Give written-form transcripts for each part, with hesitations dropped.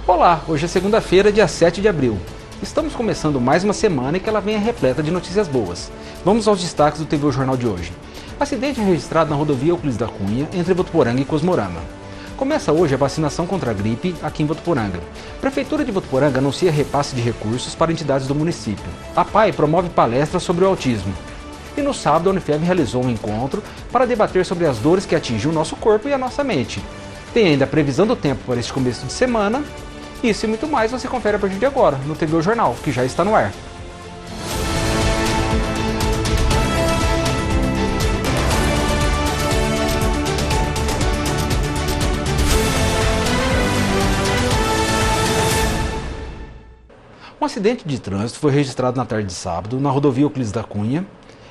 Olá, hoje é segunda-feira, dia 7 de abril. Estamos começando mais uma semana e que ela venha repleta de notícias boas. Vamos aos destaques do TV Jornal de hoje. Acidente registrado na rodovia Euclides da Cunha, entre Votuporanga e Cosmorama. Começa hoje a vacinação contra a gripe aqui em Votuporanga. Prefeitura de Votuporanga anuncia repasse de recursos para entidades do município. A PAI promove palestras sobre o autismo. E no sábado a Unifev realizou um encontro para debater sobre as dores que atingem o nosso corpo e a nossa mente. Tem ainda a previsão do tempo para este começo de semana. Isso e muito mais você confere a partir de agora no TV Jornal, que já está no ar. Um acidente de trânsito foi registrado na tarde de sábado na rodovia Euclides da Cunha,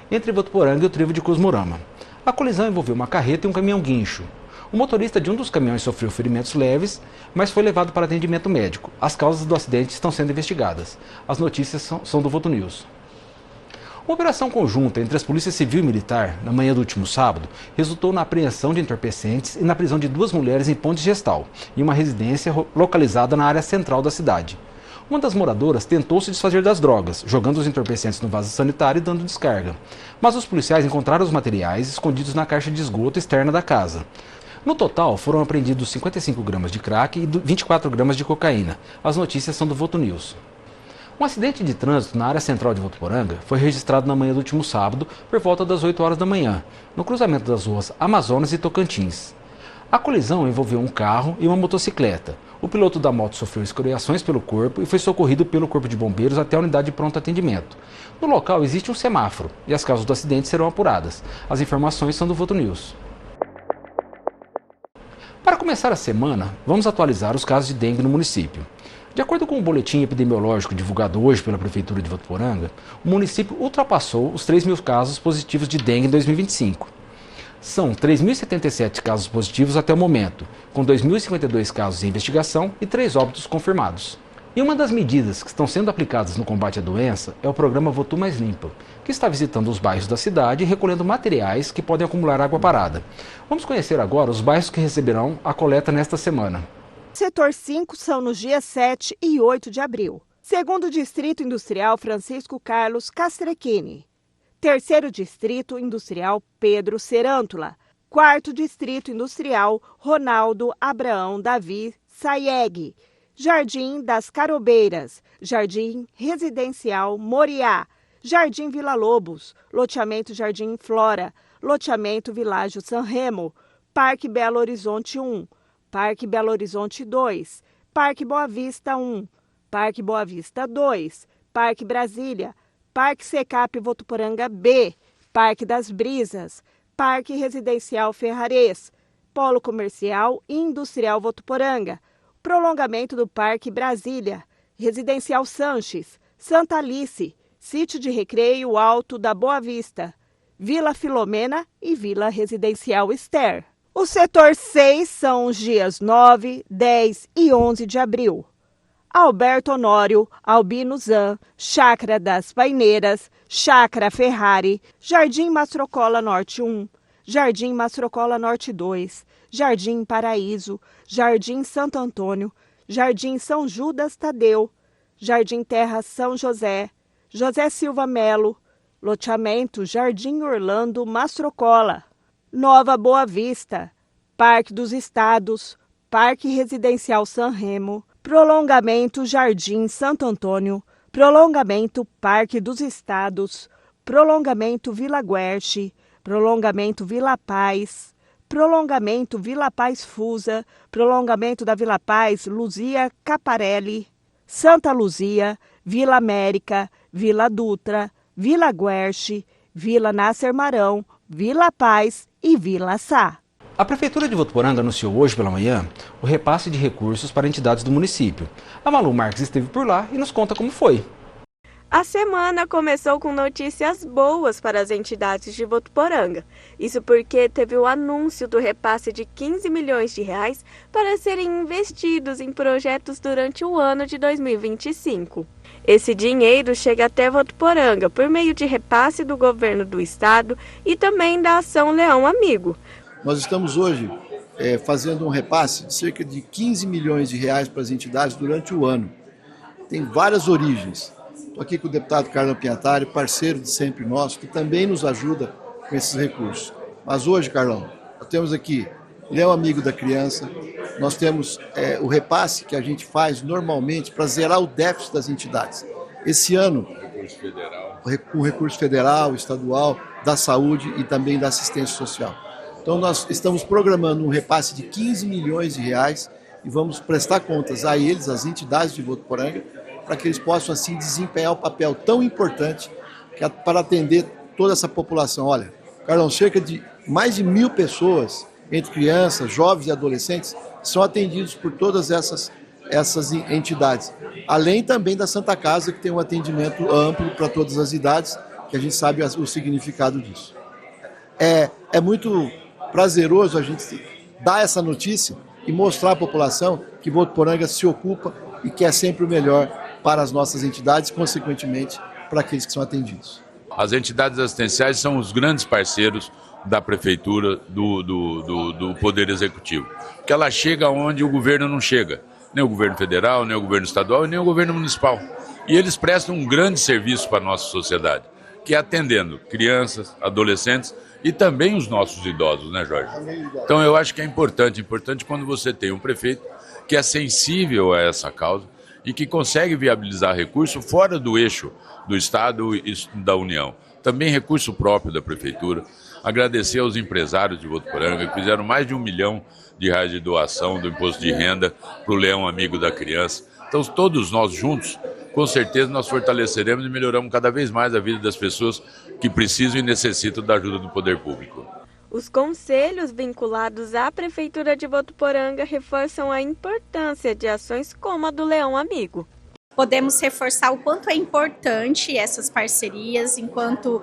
entre Votuporanga e o trevo de Cosmorama. A colisão envolveu uma carreta e um caminhão-guincho. O motorista de um dos caminhões sofreu ferimentos leves, mas foi levado para atendimento médico. As causas do acidente estão sendo investigadas. As notícias são do Voto News. Uma operação conjunta entre as polícias civil e militar, na manhã do último sábado, resultou na apreensão de entorpecentes e na prisão de 2 mulheres em Ponte Gestal, em uma residência localizada na área central da cidade. Uma das moradoras tentou se desfazer das drogas, jogando os entorpecentes no vaso sanitário e dando descarga. Mas os policiais encontraram os materiais escondidos na caixa de esgoto externa da casa. No total, foram apreendidos 55 gramas de crack e 24 gramas de cocaína. As notícias são do Voto News. Um acidente de trânsito na área central de Votuporanga foi registrado na manhã do último sábado, por volta das 8 horas da manhã, no cruzamento das ruas Amazonas e Tocantins. A colisão envolveu um carro e uma motocicleta. O piloto da moto sofreu escoriações pelo corpo e foi socorrido pelo Corpo de Bombeiros até a unidade de pronto atendimento. No local existe um semáforo e as causas do acidente serão apuradas. As informações são do Voto News. Para começar a semana, vamos atualizar os casos de dengue no município. De acordo com o boletim epidemiológico divulgado hoje pela Prefeitura de Votuporanga, o município ultrapassou os 3.000 casos positivos de dengue em 2025. São 3.077 casos positivos até o momento, com 2.052 casos em investigação e 3 óbitos confirmados. E uma das medidas que estão sendo aplicadas no combate à doença é o programa Votu Mais Limpa, que está visitando os bairros da cidade e recolhendo materiais que podem acumular água parada. Vamos conhecer agora os bairros que receberão a coleta nesta semana. Setor 5 são nos dias 7 e 8 de abril. Segundo Distrito Industrial Francisco Carlos Castrecchini. Terceiro Distrito Industrial Pedro Serântula. Quarto Distrito Industrial Ronaldo Abraão Davi Sayeg. Jardim das Carobeiras, Jardim Residencial Moriá, Jardim Vila Lobos, Loteamento Jardim Flora, Loteamento Világio Sanremo, Parque Belo Horizonte 1, Parque Belo Horizonte 2, Parque Boa Vista 1, Parque Boa Vista 2, Parque Brasília, Parque Secap Votuporanga B, Parque das Brisas, Parque Residencial Ferrarês, Polo Comercial e Industrial Votuporanga, prolongamento do Parque Brasília, Residencial Sanches, Santa Alice, Sítio de Recreio Alto da Boa Vista, Vila Filomena e Vila Residencial Ester. O setor 6 são os dias 9, 10 e 11 de abril. Alberto Honório, Albino Zan, Chácara das Paineiras, Chácara Ferrari, Jardim Mastrocola Norte 1, Jardim Mastrocola Norte 2, Jardim Paraíso, Jardim Santo Antônio, Jardim São Judas Tadeu, Jardim Terra São José, José Silva Melo, Loteamento Jardim Orlando Mastrocola, Nova Boa Vista, Parque dos Estados, Parque Residencial Sanremo, prolongamento Jardim Santo Antônio, prolongamento Parque dos Estados, prolongamento Vila Guerche, prolongamento Vila Paz, prolongamento Vila Paz Fusa, prolongamento da Vila Paz Luzia Caparelli, Santa Luzia, Vila América, Vila Dutra, Vila Guerche, Vila Nasser Marão, Vila Paz e Vila Sá. A Prefeitura de Votuporanga anunciou hoje pela manhã o repasse de recursos para entidades do município. A Malu Marques esteve por lá e nos conta como foi. A semana começou com notícias boas para as entidades de Votuporanga. Isso porque teve o anúncio do repasse de 15 milhões de reais para serem investidos em projetos durante o ano de 2025. Esse dinheiro chega até Votuporanga por meio de repasse do governo do estado e também da Ação Leão Amigo. Nós estamos hoje fazendo um repasse de cerca de 15 milhões de reais para as entidades durante o ano. Tem várias origens. Estou aqui com o deputado Carlão Pinhatari, parceiro de sempre nosso, que também nos ajuda com esses recursos. Mas hoje, Carlão, nós temos aqui Leão Amigo da Criança, nós temos o repasse que a gente faz normalmente para zerar o déficit das entidades. Esse ano, com recurso federal, estadual, da saúde e também da assistência social. Então nós estamos programando um repasse de 15 milhões de reais e vamos prestar contas a eles, às entidades de Votuporanga, para que eles possam assim desempenhar o papel tão importante para atender toda essa população. Olha, Carlão, cerca de mais de 1.000 pessoas, entre crianças, jovens e adolescentes, são atendidos por todas essas entidades. Além também da Santa Casa, que tem um atendimento amplo para todas as idades, que a gente sabe o significado disso. É muito prazeroso a gente dar essa notícia e mostrar à população que Votuporanga se ocupa e quer sempre o melhor para as nossas entidades, consequentemente, para aqueles que são atendidos. As entidades assistenciais são os grandes parceiros da Prefeitura, do Poder Executivo, porque ela chega onde o governo não chega, nem o governo federal, nem o governo estadual e nem o governo municipal. E eles prestam um grande serviço para a nossa sociedade, que é atendendo crianças, adolescentes e também os nossos idosos, né, Jorge? Então eu acho que é importante quando você tem um prefeito que é sensível a essa causa e que consegue viabilizar recurso fora do eixo do Estado e da União. Também recurso próprio da Prefeitura. Agradecer aos empresários de Votuporanga que fizeram mais de R$1 milhão de doação do imposto de renda para o Leão Amigo da Criança. Então todos nós juntos, com certeza nós fortaleceremos e melhoramos cada vez mais a vida das pessoas que precisam e necessitam da ajuda do poder público. Os conselhos vinculados à Prefeitura de Votuporanga reforçam a importância de ações como a do Leão Amigo. Podemos reforçar o quanto é importante essas parcerias, enquanto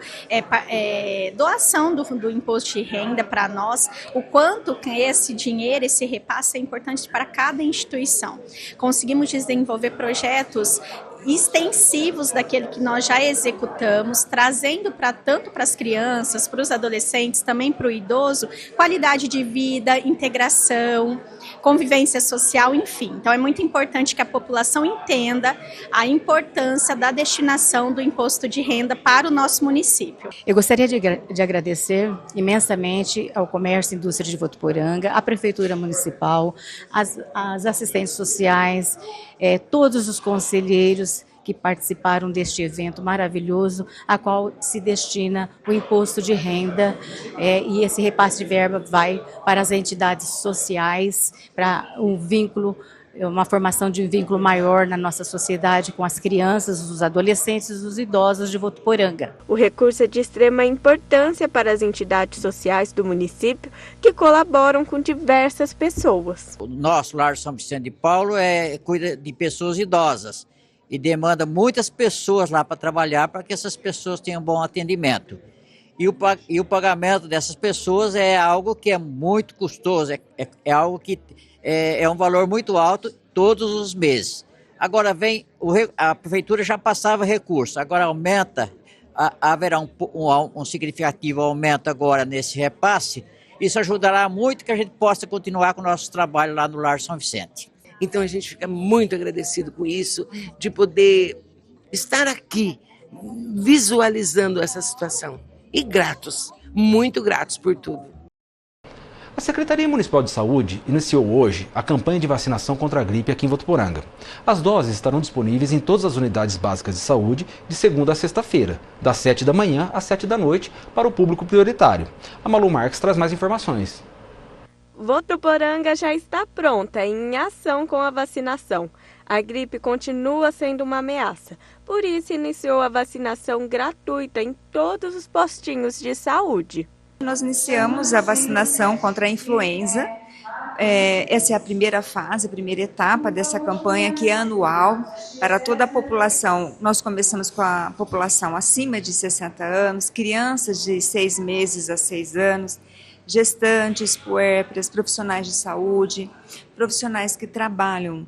doação do imposto de renda para nós, o quanto esse dinheiro, esse repasse é importante para cada instituição. Conseguimos desenvolver projetos extensivos daquele que nós já executamos, trazendo tanto para as crianças, para os adolescentes, também para o idoso, qualidade de vida, integração, convivência social, enfim. Então é muito importante que a população entenda a importância da destinação do imposto de renda para o nosso município. Eu gostaria de agradecer imensamente ao Comércio e Indústria de Votuporanga, à Prefeitura Municipal, às assistentes sociais, todos os conselheiros que participaram deste evento maravilhoso, a qual se destina o imposto de renda, e esse repasse de verba vai para as entidades sociais, para um vínculo, uma formação de um vínculo maior na nossa sociedade com as crianças, os adolescentes e os idosos de Votuporanga. O recurso é de extrema importância para as entidades sociais do município que colaboram com diversas pessoas. O nosso Lar São Vicente de Paulo cuida de pessoas idosas e demanda muitas pessoas lá para trabalhar para que essas pessoas tenham bom atendimento. E o pagamento dessas pessoas é algo que é muito custoso, é algo que é um valor muito alto todos os meses. Agora a Prefeitura já passava recurso, agora aumenta, haverá um significativo aumento agora nesse repasse. Isso ajudará muito que a gente possa continuar com o nosso trabalho lá no Lar São Vicente. Então a gente fica muito agradecido com isso, de poder estar aqui visualizando essa situação. E gratos, muito gratos por tudo. A Secretaria Municipal de Saúde iniciou hoje a campanha de vacinação contra a gripe aqui em Votuporanga. As doses estarão disponíveis em todas as unidades básicas de saúde de segunda a sexta-feira, das 7 da manhã às 7 da noite, para o público prioritário. A Malu Marques traz mais informações. Votuporanga já está pronta em ação com a vacinação. A gripe continua sendo uma ameaça, por isso iniciou a vacinação gratuita em todos os postinhos de saúde. Nós iniciamos a vacinação contra a influenza. Essa é a primeira fase, a primeira etapa dessa campanha, que é anual para toda a população. Nós começamos com a população acima de 60 anos, crianças de 6 meses a 6 anos, gestantes, puérperas, profissionais de saúde, profissionais que trabalham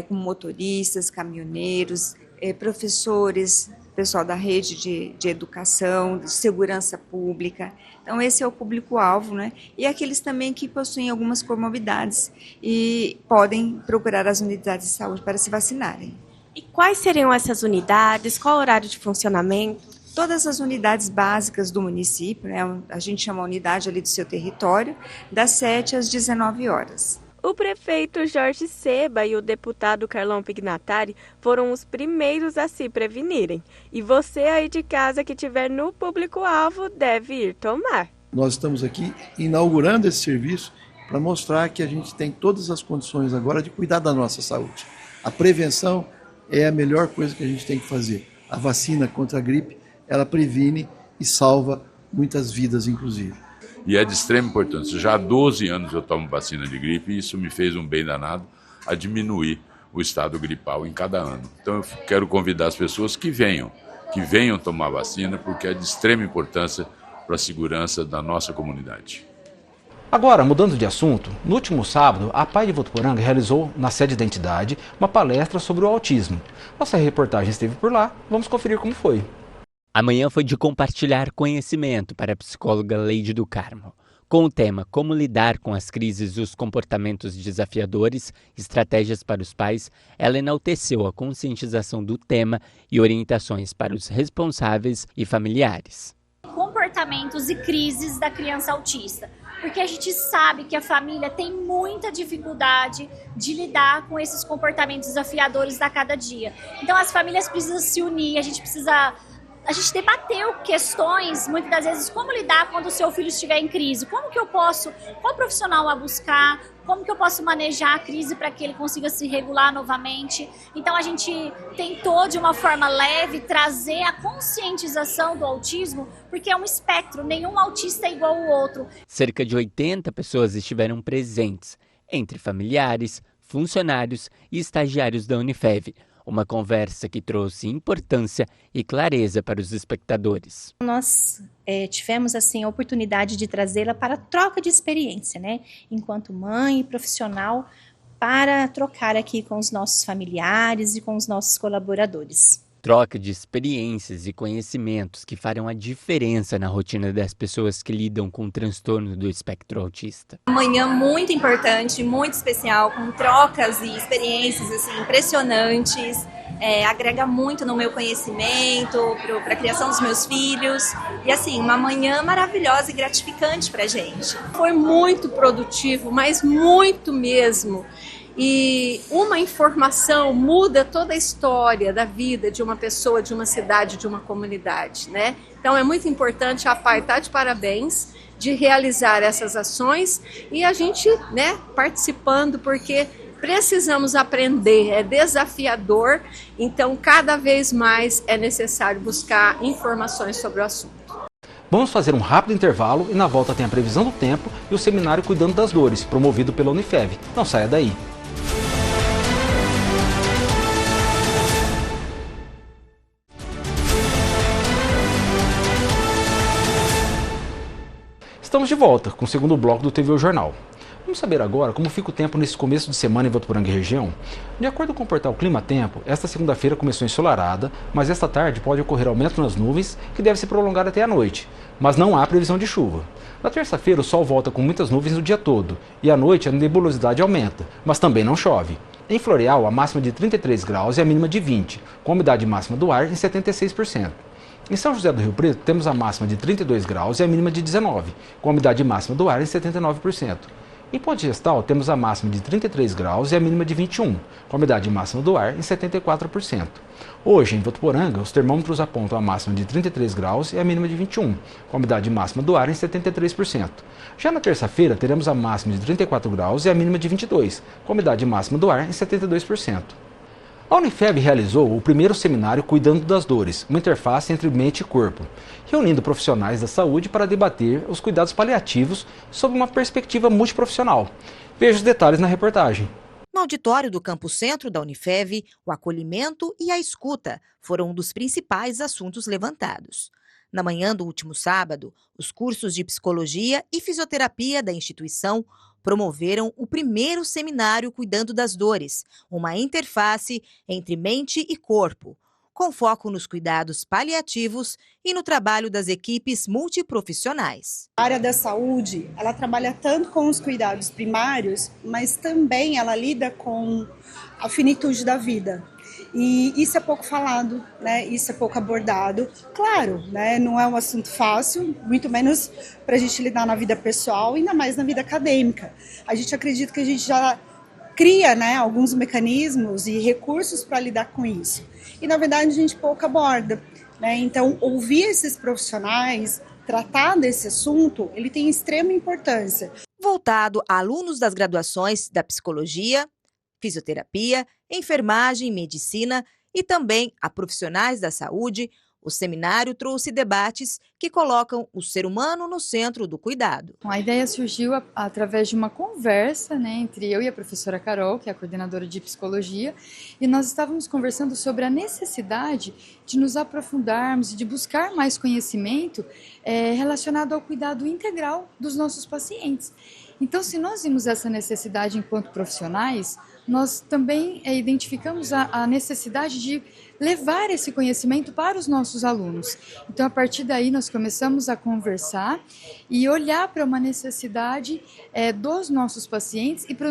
com motoristas, caminhoneiros, professores, pessoal da rede de educação, de segurança pública. Então, esse é o público-alvo, né? E aqueles também que possuem algumas comorbidades e podem procurar as unidades de saúde para se vacinarem. E quais seriam essas unidades? Qual o horário de funcionamento? Todas as unidades básicas do município, né? A gente chama a unidade ali do seu território, das 7 às 19 horas. O prefeito Jorge Seba e o deputado Carlão Pignatari foram os primeiros a se prevenirem. E você aí de casa que estiver no público-alvo deve ir tomar. Nós estamos aqui inaugurando esse serviço para mostrar que a gente tem todas as condições agora de cuidar da nossa saúde. A prevenção é a melhor coisa que a gente tem que fazer. A vacina contra a gripe, ela previne e salva muitas vidas, inclusive. E é de extrema importância. Já há 12 anos eu tomo vacina de gripe e isso me fez um bem danado a diminuir o estado gripal em cada ano. Então eu quero convidar as pessoas que venham tomar vacina, porque é de extrema importância para a segurança da nossa comunidade. Agora, mudando de assunto, no último sábado, a PAI de Votuporanga realizou, na sede da entidade, uma palestra sobre o autismo. Nossa reportagem esteve por lá, vamos conferir como foi. A manhã foi de compartilhar conhecimento para a psicóloga Leide do Carmo. Com o tema Como lidar com as crises e os comportamentos desafiadores, estratégias para os pais, ela enalteceu a conscientização do tema e orientações para os responsáveis e familiares. Comportamentos e crises da criança autista, porque a gente sabe que a família tem muita dificuldade de lidar com esses comportamentos desafiadores da cada dia. Então as famílias precisam se unir, a gente debateu questões, muitas das vezes, como lidar quando o seu filho estiver em crise, qual profissional a buscar, como que eu posso manejar a crise para que ele consiga se regular novamente. Então a gente tentou, de uma forma leve, trazer a conscientização do autismo, porque é um espectro, nenhum autista é igual ao outro. Cerca de 80 pessoas estiveram presentes, entre familiares, funcionários e estagiários da Unifev. Uma conversa que trouxe importância e clareza para os espectadores. Nós tivemos assim a oportunidade de trazê-la para troca de experiência, né? Enquanto mãe e profissional, para trocar aqui com os nossos familiares e com os nossos colaboradores. Troca de experiências e conhecimentos que farão a diferença na rotina das pessoas que lidam com o transtorno do espectro autista. Amanhã muito importante, muito especial, com trocas e experiências assim, impressionantes. Agrega muito no meu conhecimento, para a criação dos meus filhos. E assim, uma manhã maravilhosa e gratificante para a gente. Foi muito produtivo, mas muito mesmo. E uma informação muda toda a história da vida de uma pessoa, de uma cidade, de uma comunidade, né? Então é muito importante, a PAI está de parabéns de realizar essas ações e a gente, né, participando, porque precisamos aprender, é desafiador, então cada vez mais é necessário buscar informações sobre o assunto. Vamos fazer um rápido intervalo e na volta tem a previsão do tempo e o seminário Cuidando das Dores, promovido pela Unifev. Não saia daí. Estamos de volta com o segundo bloco do TV Jornal. Vamos saber agora como fica o tempo nesse começo de semana em Votuporanga e região? De acordo com o portal Clima Tempo, esta segunda-feira começou ensolarada, mas esta tarde pode ocorrer aumento nas nuvens, que deve se prolongar até a noite. Mas não há previsão de chuva. Na terça-feira o sol volta com muitas nuvens o dia todo, e à noite a nebulosidade aumenta, mas também não chove. Em Floreal, a máxima de 33 graus e a mínima de 20, com a umidade máxima do ar em 76%. Em São José do Rio Preto, temos a máxima de 32 graus e a mínima de 19, com a umidade máxima do ar em 79%. Em Ponte Gestal, temos a máxima de 33 graus e a mínima de 21, com a umidade máxima do ar em 74%. Hoje, em Votuporanga, os termômetros apontam a máxima de 33 graus e a mínima de 21, com a umidade máxima do ar em 73%. Já na terça-feira, teremos a máxima de 34 graus e a mínima de 22, com a umidade máxima do ar em 72%. A Unifev realizou o primeiro seminário Cuidando das Dores, uma interface entre mente e corpo, reunindo profissionais da saúde para debater os cuidados paliativos sob uma perspectiva multiprofissional. Veja os detalhes na reportagem. No auditório do Campo Centro da Unifev, o acolhimento e a escuta foram um dos principais assuntos levantados. Na manhã do último sábado, os cursos de psicologia e fisioterapia da instituição promoveram o primeiro seminário Cuidando das Dores, uma interface entre mente e corpo, com foco nos cuidados paliativos e no trabalho das equipes multiprofissionais. A área da saúde, ela trabalha tanto com os cuidados primários, mas também ela lida com a finitude da vida. E isso é pouco falado, né? Isso é pouco abordado. Claro, né? Não é um assunto fácil, muito menos para a gente lidar na vida pessoal, ainda mais na vida acadêmica. A gente acredita que a gente já cria, né, alguns mecanismos e recursos para lidar com isso. E, na verdade, a gente pouco aborda, né? Então, ouvir esses profissionais, tratar desse assunto, ele tem extrema importância. Voltado a alunos das graduações da psicologia, fisioterapia, enfermagem, medicina e também a profissionais da saúde, o seminário trouxe debates que colocam o ser humano no centro do cuidado. A ideia surgiu através de uma conversa, né, entre eu e a professora Carol, que é a coordenadora de psicologia, e nós estávamos conversando sobre a necessidade de nos aprofundarmos e de buscar mais conhecimento relacionado ao cuidado integral dos nossos pacientes. Então, se nós vimos essa necessidade enquanto profissionais, nós também identificamos a necessidade de levar esse conhecimento para os nossos alunos. Então, a partir daí, nós começamos a conversar e olhar para uma necessidade dos nossos pacientes e para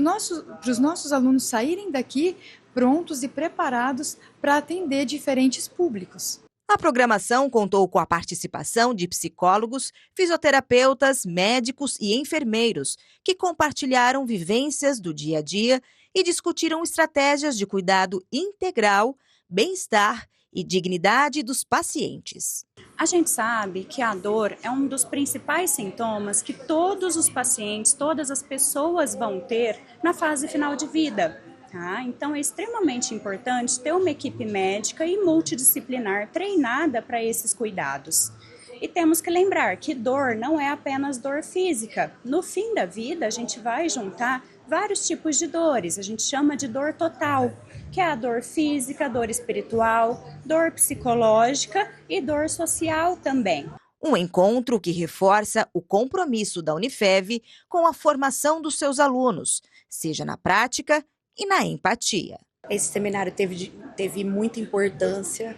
os nossos alunos saírem daqui prontos e preparados para atender diferentes públicos. A programação contou com a participação de psicólogos, fisioterapeutas, médicos e enfermeiros, que compartilharam vivências do dia a dia e discutiram estratégias de cuidado integral, bem-estar e dignidade dos pacientes. A gente sabe que a dor é um dos principais sintomas que todos os pacientes, todas as pessoas vão ter na fase final de vida. Tá? Então é extremamente importante ter uma equipe médica e multidisciplinar treinada para esses cuidados. E temos que lembrar que dor não é apenas dor física. No fim da vida, a gente vai juntar vários tipos de dores. A gente chama de dor total, que é a dor física, dor espiritual, dor psicológica e dor social também. Um encontro que reforça o compromisso da Unifev com a formação dos seus alunos, seja na prática e na empatia. Esse seminário teve muita importância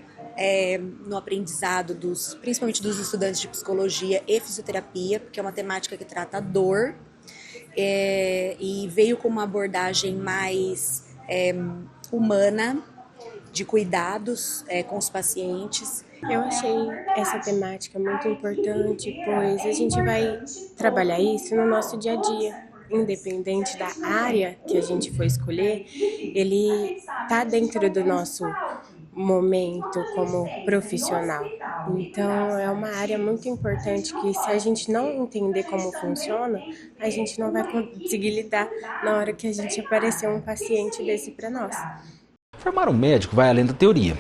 no aprendizado principalmente dos estudantes de psicologia e fisioterapia, porque é uma temática que trata a dor e veio com uma abordagem mais humana, de cuidados com os pacientes. Eu achei essa temática muito importante, pois a gente vai trabalhar isso no nosso dia a dia. Independente da área que a gente for escolher, ele está dentro do nosso momento como profissional. Então, é uma área muito importante que, se a gente não entender como funciona, a gente não vai conseguir lidar na hora que a gente aparecer um paciente desse para nós. Formar um médico vai além da teoria.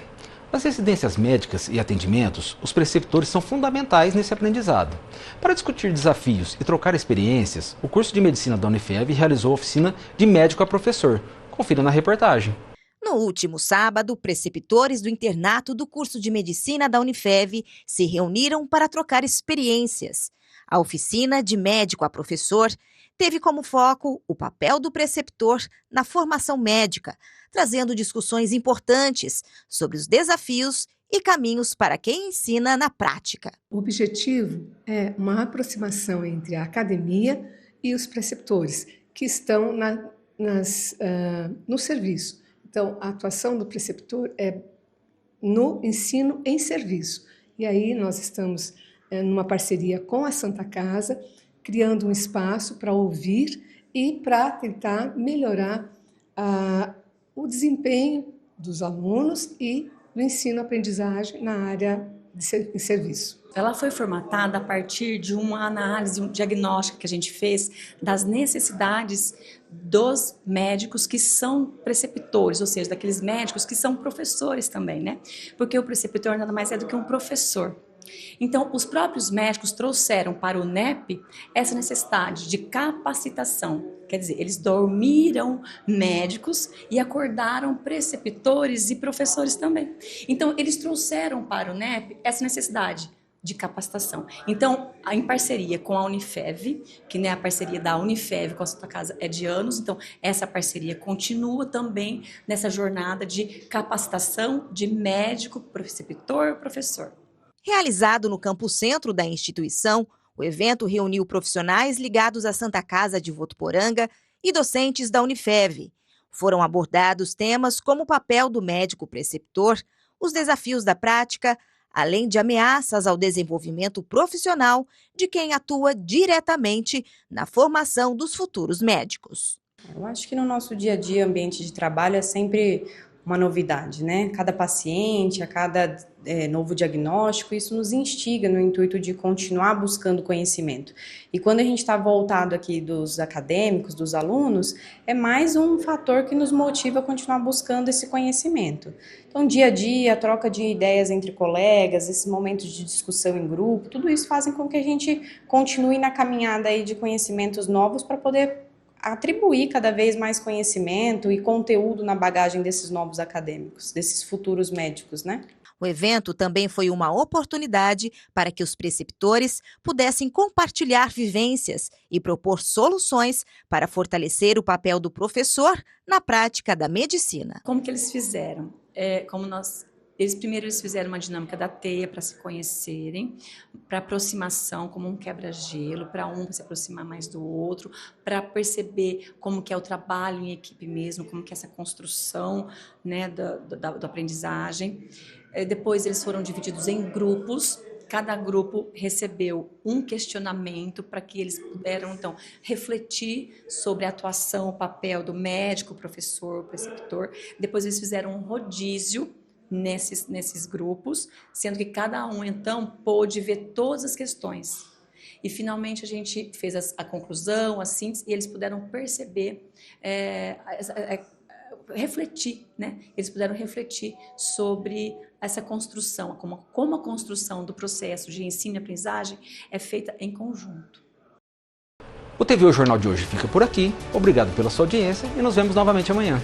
Nas residências médicas e atendimentos, os preceptores são fundamentais nesse aprendizado. Para discutir desafios e trocar experiências, o curso de medicina da Unifev realizou a oficina de médico a professor. Confira na reportagem. No último sábado, preceptores do internato do curso de medicina da Unifev se reuniram para trocar experiências. A oficina de médico a professor teve como foco o papel do preceptor na formação médica, trazendo discussões importantes sobre os desafios e caminhos para quem ensina na prática. O objetivo é uma aproximação entre a academia e os preceptores, que estão no serviço. Então, a atuação do preceptor é no ensino em serviço. E aí nós estamos numa parceria com a Santa Casa, criando um espaço para ouvir e para tentar melhorar o desempenho dos alunos e do ensino-aprendizagem na área de serviço. Ela foi formatada a partir de uma análise diagnóstica que a gente fez das necessidades dos médicos que são preceptores, ou seja, daqueles médicos que são professores também, né? Porque o preceptor nada mais é do que um professor. Então, os próprios médicos trouxeram para o NEP essa necessidade de capacitação. Quer dizer, eles dormiram médicos e acordaram preceptores e professores também. Então, eles trouxeram para o NEP essa necessidade de capacitação. Então, em parceria com a Unifev, que né, a parceria da Unifev com a Santa Casa é de anos, então essa parceria continua também nessa jornada de capacitação de médico, preceptor, professor. Realizado no Campus Centro da instituição, o evento reuniu profissionais ligados à Santa Casa de Votuporanga e docentes da Unifev. Foram abordados temas como o papel do médico preceptor, os desafios da prática, além de ameaças ao desenvolvimento profissional de quem atua diretamente na formação dos futuros médicos. Eu acho que no nosso dia a dia, ambiente de trabalho é sempre uma novidade, né? Cada paciente, a cada novo diagnóstico, isso nos instiga no intuito de continuar buscando conhecimento. E quando a gente está voltado aqui dos acadêmicos, dos alunos, é mais um fator que nos motiva a continuar buscando esse conhecimento. Então, dia a dia, a troca de ideias entre colegas, esses momentos de discussão em grupo, tudo isso fazem com que a gente continue na caminhada aí de conhecimentos novos para poder atribuir cada vez mais conhecimento e conteúdo na bagagem desses novos acadêmicos, desses futuros médicos, né? O evento também foi uma oportunidade para que os preceptores pudessem compartilhar vivências e propor soluções para fortalecer o papel do professor na prática da medicina. Como que eles fizeram? Primeiro eles fizeram uma dinâmica da teia para se conhecerem, para aproximação, como um quebra-gelo, para um se aproximar mais do outro, para perceber como que é o trabalho em equipe mesmo, como que é essa construção, né, da aprendizagem. Depois eles foram divididos em grupos, cada grupo recebeu um questionamento para que eles puderam, então, refletir sobre a atuação, o papel do médico, professor, preceptor. Depois eles fizeram um rodízio nesses grupos, sendo que cada um, então, pôde ver todas as questões. E, finalmente, a gente fez a conclusão, a síntese, e eles puderam perceber, refletir, né? Eles puderam refletir sobre essa construção, como a construção do processo de ensino e aprendizagem é feita em conjunto. O TV O Jornal de hoje fica por aqui. Obrigado pela sua audiência e nos vemos novamente amanhã.